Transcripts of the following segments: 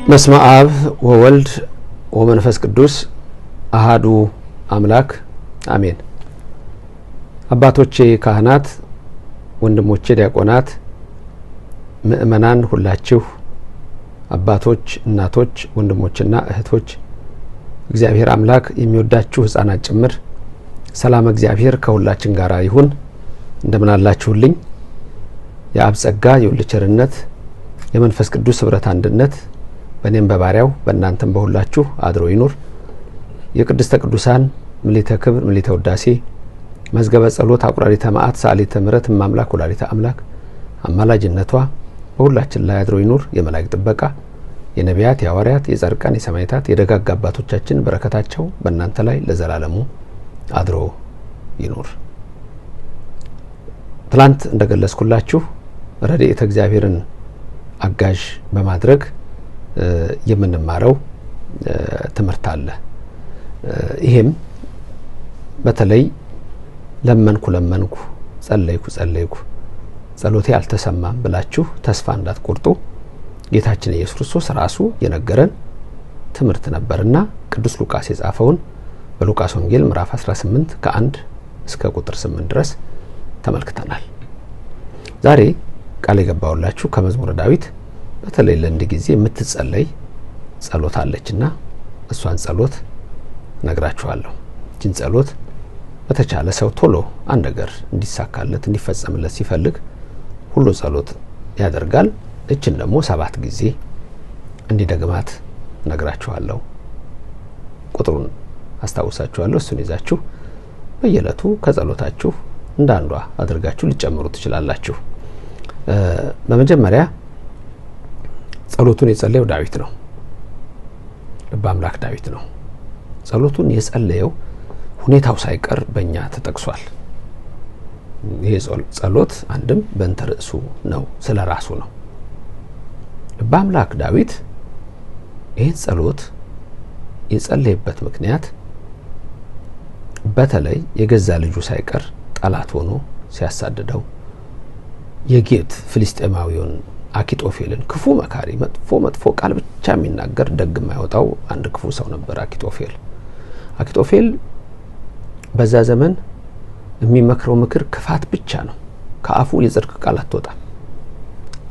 በስመ አብ ወወልድ ወመንፈስ ቅዱስ አሃዱ አምላክ አሜን። አባቶቼ ካህናት፣ ወንድሞቼ ዲያቆናት፣ ምእመናን ሁላችሁ አባቶች፣ እናቶች፣ ወንድሞችና እህቶች እግዚአብሔር አምላክ የሚወዳችሁ ሕፃናት ጭምር ሰላም እግዚአብሔር ከሁላችን ጋር ይሁን። እንደምን አላችሁልኝ? የአብ ጸጋ የወልድ ቸርነት የመንፈስ ቅዱስ ኅብረት አንድነት በእኔም በባሪያው በእናንተም በሁላችሁ አድሮ ይኑር። የቅድስተ ቅዱሳን ምልዕተ ክብር ምልዕተ ውዳሴ መዝገበ ጸሎት አቁራሪተ መዓት ሰዓሊተ ምሕረት እማምላክ ወላዲተ አምላክ አማላጅነቷ በሁላችን ላይ አድሮ ይኑር። የመላእክት ጥበቃ የነቢያት የሐዋርያት የጻድቃን የሰማዕታት የደጋግ አባቶቻችን በረከታቸው በእናንተ ላይ ለዘላለሙ አድሮ ይኑር። ትላንት እንደገለጽኩላችሁ ረድኤተ እግዚአብሔርን አጋዥ በማድረግ የምንማረው ትምህርት አለ። ይሄም በተለይ ለመንኩ ጸለይኩ ጸሎቴ አልተሰማም ብላችሁ ተስፋ እንዳትቆርጡ ጌታችን ኢየሱስ ክርስቶስ ራሱ የነገረን ትምህርት ነበርና ቅዱስ ሉቃስ የጻፈውን በሉቃስ ወንጌል ምዕራፍ 18 ከ1 እስከ ቁጥር 8 ድረስ ተመልክተናል። ዛሬ ቃል የገባውላችሁ ከመዝሙረ ዳዊት በተለይ ለእንድ ጊዜ የምትጸለይ ጸሎት አለችና እሷን ጸሎት ነግራችኋለሁ። ይህን ጸሎት በተቻለ ሰው ቶሎ አንድ ነገር እንዲሳካለት እንዲፈጸምለት ሲፈልግ ሁሉ ጸሎት ያደርጋል። እችን ደግሞ 7 ጊዜ እንዲደግማት ነግራችኋለሁ። ቁጥሩን አስታውሳችኋለሁ። እሱን ይዛችሁ በየዕለቱ ከጸሎታችሁ እንዳንዷ አድርጋችሁ ሊጨምሩ ትችላላችሁ። በመጀመሪያ ጸሎቱን የጸለየው ዳዊት ነው። ልበ አምላክ ዳዊት ነው። ጸሎቱን የጸለየው ሁኔታው ሳይቀር በእኛ ተጠቅሷል። ይሄ ጸሎት አንድም በእንተ ርዕሱ ነው፣ ስለ ራሱ ነው። ልበ አምላክ ዳዊት ይህን ጸሎት የጸለየበት ምክንያት በተለይ የገዛ ልጁ ሳይቀር ጠላት ሆኖ ሲያሳድደው የጌት ፍልስጤማዊውን አኪጦፌልን ክፉ መካሪ መጥፎ ቃል ብቻ የሚናገር ደግ የማይወጣው አንድ ክፉ ሰው ነበር አኪጦፌል በዛ ዘመን የሚመክረው ምክር ክፋት ብቻ ነው። ከአፉ የጽድቅ ቃል አትወጣም።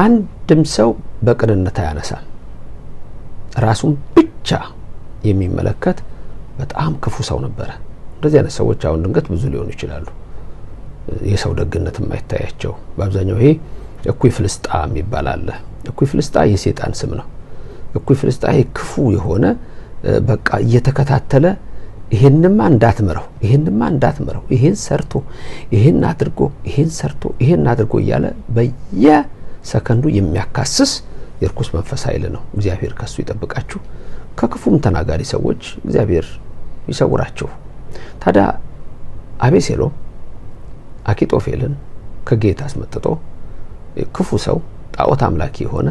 አንድም ሰው በቅንነት አያነሳም። ራሱን ብቻ የሚመለከት በጣም ክፉ ሰው ነበረ። እንደዚህ አይነት ሰዎች አሁን ድንገት ብዙ ሊሆኑ ይችላሉ። የሰው ደግነት የማይታያቸው በአብዛኛው ይሄ እኩይ ፍልስጣ የሚባል አለ። እኩይ ፍልስጣ የሰይጣን ስም ነው። እኩይ ፍልስጣ ክፉ የሆነ በቃ እየተከታተለ ይሄንማ እንዳትምረው ይሄን ሰርቶ ይሄን አድርጎ ይሄን ሰርቶ ይሄን አድርጎ እያለ በየሰከንዱ የሚያካስስ የርኩስ መንፈስ ኃይል ነው። እግዚአብሔር ከሱ ይጠብቃችሁ። ከክፉም ተናጋሪ ሰዎች እግዚአብሔር ይሰውራችሁ። ታዲያ አቤሴሎም አኪጦፌልን ከጌት አስመጥቶ ክፉ ሰው ጣዖት አምላኪ የሆነ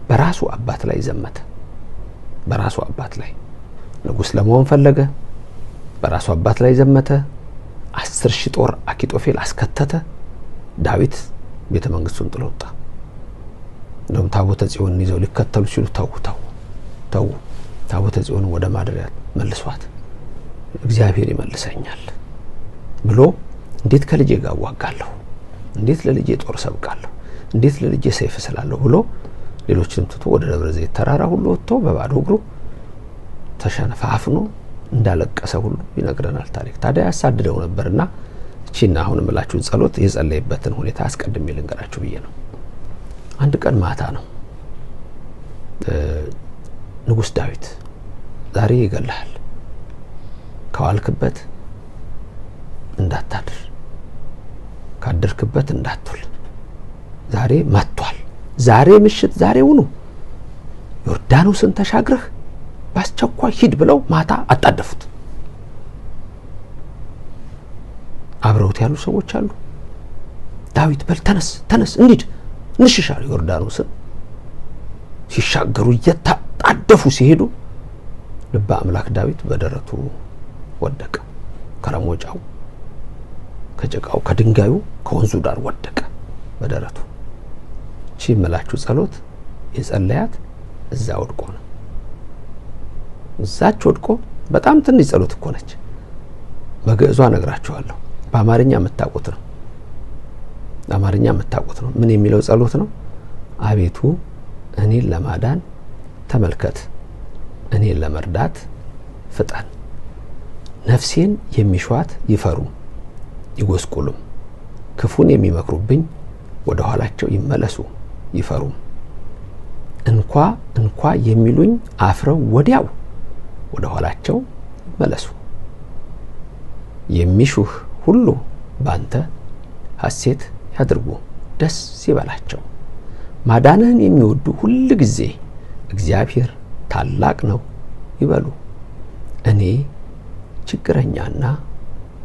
በራሱ አባት ላይ ዘመተ። በራሱ አባት ላይ ንጉስ ለመሆን ፈለገ። በራሱ አባት ላይ ዘመተ። 10,000 ጦር አኪጦፌል አስከተተ። ዳዊት ቤተ መንግስቱን ጥሎ ወጣ። እንደውም ታቦተ ጽዮን ይዘው ሊከተሉ ሲሉ ተው ታቦተ ጽዮን ወደ ማደሪያ መልሷት እግዚአብሔር ይመልሰኛል ብሎ እንዴት ከልጄ ጋር ዋጋለሁ፣ እንዴት ለልጄ ጦር ሰብቃለሁ፣ እንዴት ለልጄ ሰይፍ ስላለሁ ብሎ ሌሎችንም ትቶ ወደ ደብረ ዘይት ተራራ ሁሉ ወጥቶ በባዶ እግሩ ተሸነፋፍኖ እንዳለቀሰ ሁሉ ይነግረናል ታሪክ። ታዲያ ያሳድደው ነበርና እቺና አሁን እምላችሁን ጸሎት የጸለየበትን ሁኔታ አስቀድሜ ልንገራችሁ ብዬ ነው። አንድ ቀን ማታ ነው። ንጉስ ዳዊት ዛሬ ይገላል፣ ከዋልክበት እንዳታድር፣ ካደርክበት እንዳትውል፣ ዛሬ መጥቷል፣ ዛሬ ምሽት ዛሬውኑ ዮርዳኖስን ተሻግረህ በአስቸኳይ ሂድ ብለው ማታ አጣደፉት። አብረውት ያሉ ሰዎች አሉ። ዳዊት በል ተነስ እንሽሻል። ዮርዳኖስን ሲሻገሩ እየታጣደፉ ሲሄዱ ልበ አምላክ ዳዊት በደረቱ ወደቀ። ከረሞጫው ከጭቃው ከድንጋዩ ከወንዙ ዳር ወደቀ በደረቱ። እቺ መላችሁ ጸሎት የጸለያት እዛ ወድቆ ነው። እዛች ወድቆ በጣም ትንሽ ጸሎት እኮ ነች። በግዕዟ ነግራችኋለሁ። በአማርኛ የምታውቁት ነው። ምን የሚለው ጸሎት ነው? አቤቱ እኔን ለማዳን ተመልከት፣ እኔን ለመርዳት ፍጠን። ነፍሴን የሚሿት ይፈሩ ይጎስቁሉም፣ ክፉን የሚመክሩብኝ ወደ ኋላቸው ይመለሱ ይፈሩም። እንኳ የሚሉኝ አፍረው ወዲያው ወደ ኋላቸው ይመለሱ። የሚሹህ ሁሉ ባንተ ሐሴት ያድርጉ ደስ ይበላቸው። ማዳንህን የሚወዱ ሁል ጊዜ እግዚአብሔር ታላቅ ነው ይበሉ። እኔ ችግረኛና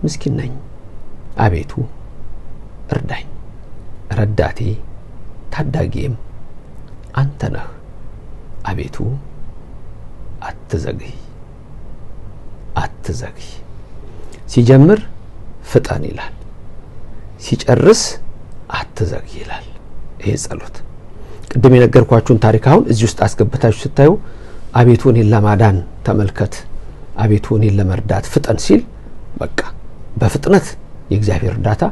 ምስኪን ነኝ፣ አቤቱ እርዳኝ። ረዳቴ ታዳጊም አንተ ነህ፣ አቤቱ አትዘግይ። ሲጀምር ፍጠን ይላል፣ ሲጨርስ አትዘግይ ይላል። ይሄ ጸሎት ቅድም የነገርኳችሁን ታሪክ አሁን እዚህ ውስጥ አስገብታችሁ ስታዩ አቤቱ እኔን ለማዳን ተመልከት፣ አቤቱ እኔን ለመርዳት ፍጠን ሲል በቃ በፍጥነት የእግዚአብሔር እርዳታ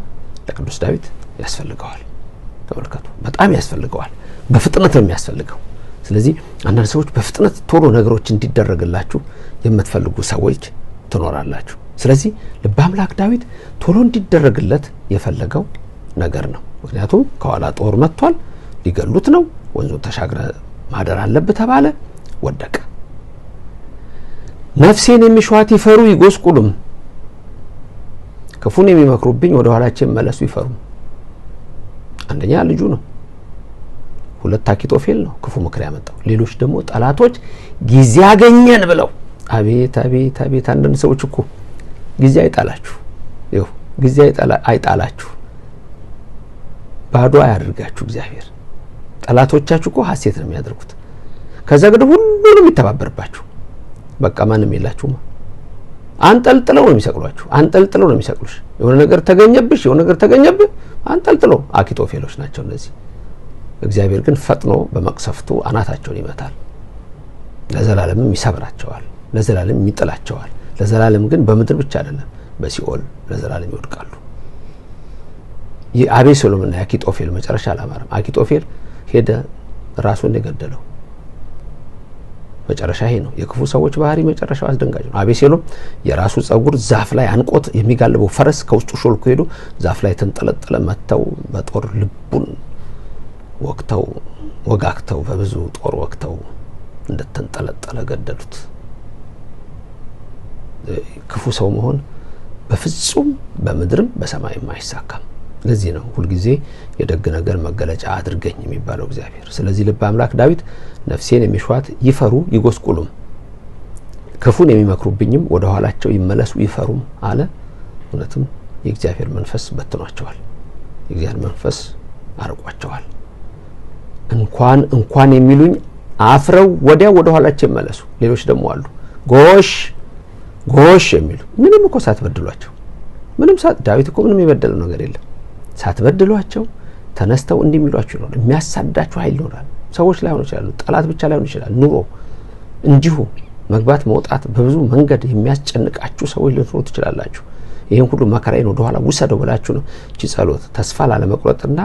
ለቅዱስ ዳዊት ያስፈልገዋል። ተመልከቱ፣ በጣም ያስፈልገዋል። በፍጥነት ነው የሚያስፈልገው። ስለዚህ አንዳንድ ሰዎች በፍጥነት ቶሎ ነገሮች እንዲደረግላችሁ የምትፈልጉ ሰዎች ትኖራላችሁ። ስለዚህ ልበ አምላክ ዳዊት ቶሎ እንዲደረግለት የፈለገው ነገር ነው። ምክንያቱም ከኋላ ጦር መጥቷል፣ ሊገሉት ነው፣ ወንዙን ተሻግረ ማደር አለበት ተባለ፣ ወደቀ። ነፍሴን የሚሿት ይፈሩ ይጎስቁሉም፣ ክፉን የሚመክሩብኝ ወደ ኋላቸው ይመለሱ ይፈሩም። አንደኛ ልጁ ነው፣ ሁለት አኪጦፌል ነው ክፉ ምክር ያመጣው። ሌሎች ደግሞ ጠላቶች ጊዜ ያገኘን ብለው አቤት አቤት አቤት። አንዳንድ ሰዎች እኮ ጊዜ አይጣላችሁ፣ ይኸው ጊዜ አይጣላችሁ፣ ባዶ አያደርጋችሁ እግዚአብሔር። ጠላቶቻችሁ እኮ ሐሴት ነው የሚያደርጉት። ከዛ ግን ሁሉንም ይተባበርባችሁ። በቃ ማንም የላችሁም። አንጠልጥለው ነው የሚሰቅሏችሁ፣ አንጠልጥለው ነው የሚሰቅሉሽ። የሆነ ነገር ተገኘብሽ፣ የሆነ ነገር ተገኘብህ፣ አንጠልጥለው። አኪጦፌሎች ናቸው እነዚህ። እግዚአብሔር ግን ፈጥኖ በመቅሰፍቱ አናታቸውን ይመታል፣ ለዘላለምም ይሰብራቸዋል፣ ለዘላለም ይጥላቸዋል። ለዘላለም ግን በምድር ብቻ አይደለም በሲኦል ለዘላለም ይወድቃሉ። የአቤሴሎምና የአኪጦፌል መጨረሻ አላማረም። አኪጦፌል ሄደ ራሱን የገደለው። መጨረሻ ይሄ ነው። የክፉ ሰዎች ባህሪ መጨረሻው አስደንጋጭ ነው። አቤሴሎም የራሱ ጸጉር ዛፍ ላይ አንቆት የሚጋልበው ፈረስ ከውስጡ ሾልኮ ሄዶ ዛፍ ላይ ተንጠለጠለ። መተው በጦር ልቡን ወጋግተው በብዙ ጦር ወቅተው እንደተንጠለጠለ ገደሉት። ክፉ ሰው መሆን በፍጹም በምድርም በሰማይም አይሳካም። ለዚህ ነው ሁልጊዜ የደግ ነገር መገለጫ አድርገኝ የሚባለው እግዚአብሔር። ስለዚህ ልበ አምላክ ዳዊት ነፍሴን የሚሿት ይፈሩ ይጎስቁሉም፣ ክፉን የሚመክሩብኝም ወደ ኋላቸው ይመለሱ ይፈሩም አለ። እውነትም የእግዚአብሔር መንፈስ በትኗቸዋል፣ የእግዚአብሔር መንፈስ አርቋቸዋል። እንኳን የሚሉኝ አፍረው ወዲያው ወደ ኋላቸው ይመለሱ። ሌሎች ደግሞ አሉ ጎሽ የሚሉ ምንም እኮ ሳትበድሏቸው፣ ምንም ዳዊት እኮ ምንም የበደለው ነገር የለም። ሳትበድሏቸው ተነስተው እንዲሚሏችሁ ይኖራል። የሚያሳዳችሁ ኃይል ይኖራል። ሰዎች ላይ ሆኖ ይችላል፣ ጠላት ብቻ ላይ ሆኖ ይችላል። ኑሮ እንዲሁ መግባት መውጣት በብዙ መንገድ የሚያስጨንቃችሁ ሰዎች ልትኖሩ ትችላላችሁ። ይሄን ሁሉ መከራዬን ወደ ኋላ ውሰደው ብላችሁ ነው እቺ ጸሎት ተስፋ ላለመቁረጥና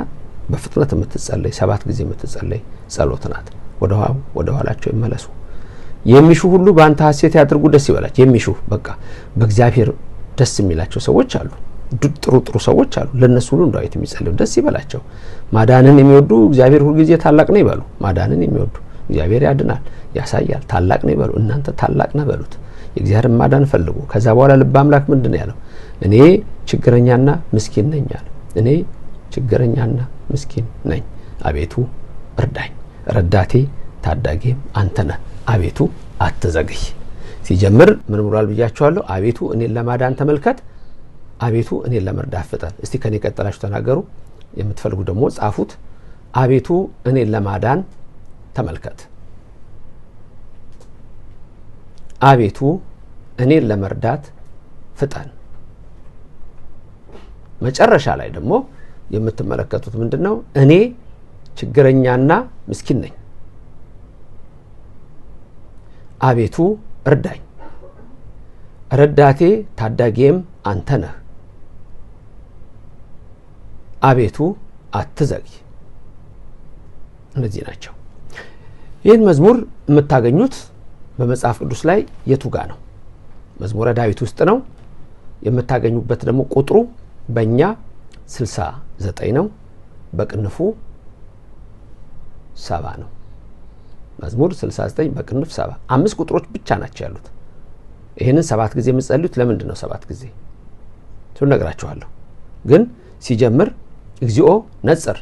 በፍጥነት የምትጸለይ 7 ጊዜ የምትጸለይ ጸሎት ናት። ወደ ኋላቸው ይመለሱ። የሚሹ ሁሉ በአንተ ሐሴት ያድርጉ ደስ ይበላቸው። የሚሹ በቃ በእግዚአብሔር ደስ የሚላቸው ሰዎች አሉ፣ ጥሩ ሰዎች አሉ። ለነሱ ሁሉ ዳዊት የሚጸልዩ ደስ ይበላቸው። ማዳንን የሚወዱ እግዚአብሔር ሁሉ ጊዜ ታላቅ ነው ይበሉ። ማዳንን የሚወዱ እግዚአብሔር ያድናል፣ ያሳያል፣ ታላቅ ነው ይበሉ። እናንተ ታላቅ ነው በሉት። የእግዚአብሔርን ማዳን ፈልጉ። ከዛ በኋላ ልበ አምላክ ምንድነው ያለው? እኔ ችግረኛና ምስኪን ነኝ አለ። እኔ ችግረኛና ምስኪን ነኝ፣ አቤቱ እርዳኝ። ረዳቴ ታዳጊም አንተ ነህ፣ አቤቱ አትዘግይ። ሲጀምር ምን ብሏል ብያችኋለሁ? አቤቱ እኔን ለማዳን ተመልከት፣ አቤቱ እኔን ለመርዳት ፍጠን። እስቲ ከኔ ቀጥላችሁ ተናገሩ። የምትፈልጉ ደግሞ ጻፉት። አቤቱ እኔን ለማዳን ተመልከት፣ አቤቱ እኔን ለመርዳት ፍጠን። መጨረሻ ላይ ደግሞ የምትመለከቱት ምንድነው? እኔ ችግረኛና ምስኪን ነኝ፣ አቤቱ እርዳኝ፣ ረዳቴ ታዳጊም አንተ ነህ፣ አቤቱ አትዘግይ። እነዚህ ናቸው። ይህን መዝሙር የምታገኙት በመጽሐፍ ቅዱስ ላይ የቱ ጋር ነው? መዝሙረ ዳዊት ውስጥ ነው። የምታገኙበት ደግሞ ቁጥሩ በእኛ 69 ነው፣ በቅንፉ 70 ነው። መዝሙር 69 በቅንፍ 70። 5 ቁጥሮች ብቻ ናቸው ያሉት። ይሄንን 7 ጊዜ የምትጸልዩት ለምንድን ነው? 7 ጊዜ ትነግራችኋለሁ። ግን ሲጀምር እግዚኦ ነጽር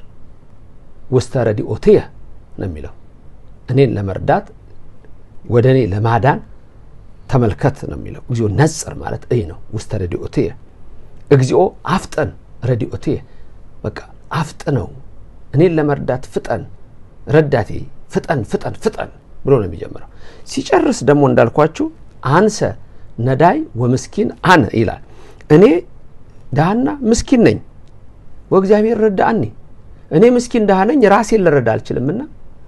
ውስተ ረድኤትየ ነው የሚለው። እኔን ለመርዳት ወደ እኔ ለማዳን ተመልከት ነው የሚለው። እግዚኦ ነጽር ማለት ይሄ ነው። ውስተ ረድኤትየ እግዚኦ አፍጠን ረድኤትየ፣ በቃ አፍጥነው፣ እኔን ለመርዳት ፍጠን፣ ረዳቴ ፍጠን ፍጠን ፍጠን ብሎ ነው የሚጀምረው። ሲጨርስ ደግሞ እንዳልኳችሁ አንሰ ነዳይ ወምስኪን አነ ይላል። እኔ ደሃና ምስኪን ነኝ፣ ወእግዚአብሔር ረዳአኒ። እኔ ምስኪን ደሃ ነኝ፣ ራሴን ልረዳ አልችልምና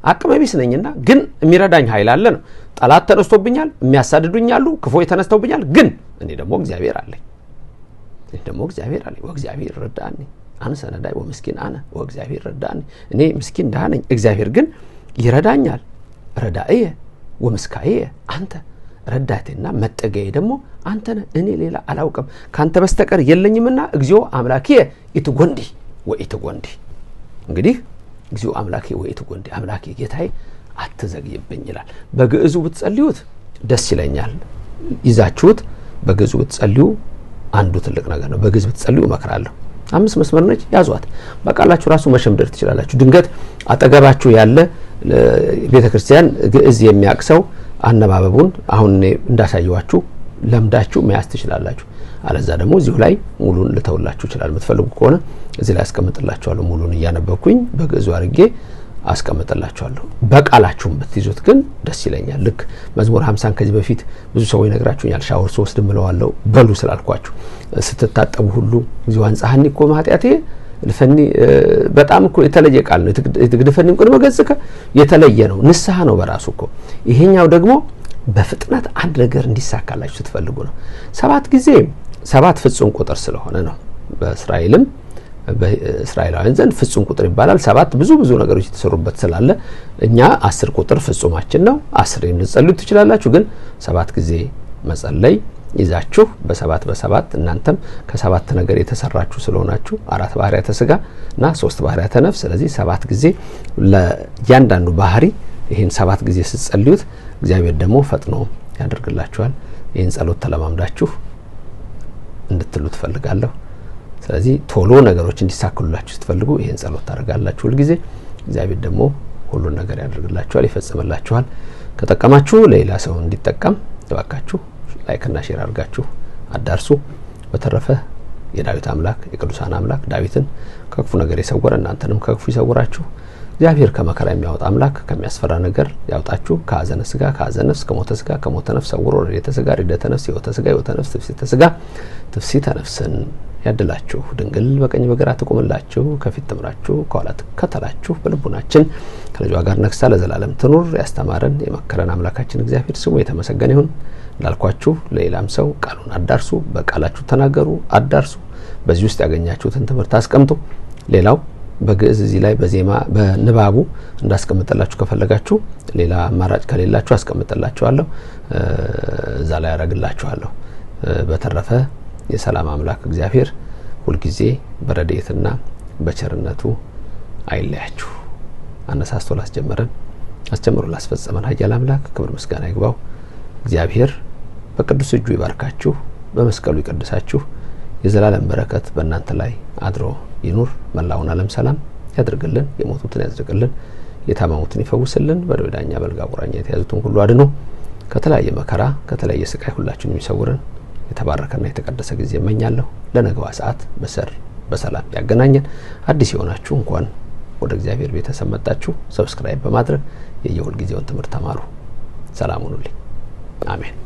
አቅመ ቢስ ነኝና፣ ግን የሚረዳኝ ኃይል አለ ነው። ጠላት ተነስቶብኛል፣ የሚያሳድዱኝ አሉ፣ ክፉዎች ተነስተውብኛል፣ ግን እኔ ደግሞ እግዚአብሔር አለኝ። ወእግዚአብሔር ረዳአኒ አንሰ ነዳይ ወምስኪን አነ ወእግዚአብሔር ረዳአኒ። እኔ ምስኪን ደሃ ነኝ፣ እግዚአብሔር ግን ይረዳኛል። ረዳእየ ወምስካየ አንተ፣ ረዳቴና መጠገዬ ደግሞ አንተ ነህ። እኔ ሌላ አላውቅም፣ ካንተ በስተቀር የለኝምና እግዚኦ አምላክየ ኢትጎንዲ ወኢትጎንዲ። እንግዲህ እግዚኦ አምላክየ ወኢትጎንዲ፣ አምላኬ ጌታዬ አትዘግይብኝ ይላል። በግዕዙ ብትጸልዩት ደስ ይለኛል። ይዛችሁት በግዕዙ ብትጸልዩ አንዱ ትልቅ ነገር ነው። በግዕዝ ብትጸልዩ እመክራለሁ። 5 መስመር ነች፣ ያዟት። በቃላችሁ ራሱ መሸምደር ትችላላችሁ። ድንገት አጠገባችሁ ያለ ቤተክርስቲያን ግዕዝ የሚያቅሰው አነባበቡን አሁን እንዳሳየዋችሁ ለምዳችሁ መያዝ ትችላላችሁ። አለዛ ደግሞ እዚሁ ላይ ሙሉን ልተውላችሁ ይችላል። የምትፈልጉ ከሆነ እዚህ ላይ አስቀምጥላችኋለሁ። ሙሉን እያነበብኩኝ በግዕዙ አድርጌ አስቀምጥላችኋለሁ። በቃላችሁም ብትይዙት ግን ደስ ይለኛል። ልክ መዝሙር 50 ከዚህ በፊት ብዙ ሰው ይነግራችሁኛል። ሻወር ስወስድ ምለዋለሁ በሉ ስላልኳችሁ፣ ስትታጠቡ ሁሉ እግዚኦ አንጻሐኒ እኮ ማጥያቴ ልፈኒ፣ በጣም እኮ የተለየ ቃል ነው። ትግድፈኒ ቅድመ ገጽከ የተለየ ነው፣ ንስሐ ነው በራሱ እኮ። ይሄኛው ደግሞ በፍጥነት አንድ ነገር እንዲሳካላችሁ ስትፈልጉ ነው። 7 ጊዜ 7 ፍጹም ቁጥር ስለሆነ ነው። በእስራኤልም በእስራኤላውያን ዘንድ ፍጹም ቁጥር ይባላል። 7 ብዙ ነገሮች የተሰሩበት ስላለ እኛ 10 ቁጥር ፍጹማችን ነው። 10 ልትጸልዩ ትችላላችሁ። ግን 7 ጊዜ መጸለይ ይዛችሁ በ7 በ7 እናንተም ከ7 ነገር የተሰራችሁ ስለሆናችሁ 4 ባህሪያተ ሥጋ እና 3 ባህሪያተ ነፍስ። ስለዚህ 7 ጊዜ ለእያንዳንዱ ባህሪ ይሄን 7 ጊዜ ስትጸልዩት እግዚአብሔር ደግሞ ፈጥኖ ያደርግላችኋል። ይሄን ጸሎት ተለማምዳችሁ እንድትሉ ትፈልጋለሁ። ስለዚህ ቶሎ ነገሮች እንዲሳክሉላችሁ ስትፈልጉ ይሄን ጸሎት ታደርጋላችሁ ሁሉ ጊዜ። እግዚአብሔር ደግሞ ሁሉን ነገር ያደርግላችኋል፣ ይፈጽምላችኋል። ከጠቀማችሁ ለሌላ ሰው እንዲጠቀም ተባካችሁ ላይክ እና ሼር አድርጋችሁ አዳርሱ። በተረፈ የዳዊት አምላክ የቅዱሳን አምላክ ዳዊትን ከክፉ ነገር የሰወረ እናንተንም ከክፉ ይሰውራችሁ። እግዚአብሔር ከመከራ የሚያወጣ አምላክ ከሚያስፈራ ነገር ያውጣችሁ። ከሐዘነ ሥጋ ከሐዘነ ነፍስ፣ ከሞተ ሥጋ ከሞተ ነፍስ ሰውሮ ረድኤተ ሥጋ ረድኤተ ነፍስ፣ ሕይወተ ሥጋ ሕይወተ ነፍስ፣ ትፍሥሕተ ሥጋ ትፍሥሕተ ነፍስን ያድላችሁ። ድንግል በቀኝ በግራ ትቆምላችሁ፣ ከፊት ትምራችሁ፣ ከኋላ ትከተላችሁ። በልቡናችን ከልጇ ጋር ነግሳ ለዘላለም ትኑር። ያስተማረን የመከረን አምላካችን እግዚአብሔር ስሙ የተመሰገነ ይሁን። እንዳልኳችሁ ለሌላም ሰው ቃሉን አዳርሱ፣ በቃላችሁ ተናገሩ፣ አዳርሱ። በዚህ ውስጥ ያገኛችሁትን ትምህርት አስቀምጡ። ሌላው በግዕዝ እዚህ ላይ በዜማ በንባቡ እንዳስቀምጥላችሁ ከፈለጋችሁ ሌላ አማራጭ ከሌላችሁ አስቀምጥላችኋለሁ፣ እዛ ላይ ያረግላችኋለሁ። በተረፈ የሰላም አምላክ እግዚአብሔር ሁልጊዜ በረድኤትና በቸርነቱ አይለያችሁ። አነሳስቶ ላስጀመረን አስጀምሮ ላስፈጸመን ኃያል አምላክ ክብር ምስጋና ይግባው። እግዚአብሔር በቅዱስ እጁ ይባርካችሁ፣ በመስቀሉ ይቀድሳችሁ። የዘላለም በረከት በእናንተ ላይ አድሮ ይኑር። መላውን ዓለም ሰላም ያድርግልን፣ የሞቱትን ያጽድቅልን፣ የታመሙትን ይፈውስልን፣ በደዌዳኛ በአልጋ ቁራኛ የተያዙትን ሁሉ አድኖ ከተለያየ መከራ ከተለያየ ስቃይ ሁላችሁን የሚሰውረን የተባረከና የተቀደሰ ጊዜ እመኛለሁ። ለነገዋ ሰዓት በሰላም ያገናኘን። አዲስ የሆናችሁ እንኳን ወደ እግዚአብሔር ቤተሰብ መጣችሁ። ሰብስክራይብ በማድረግ የየሁል ጊዜውን ትምህርት ተማሩ። ሰላም ሁኑልኝ። አሜን።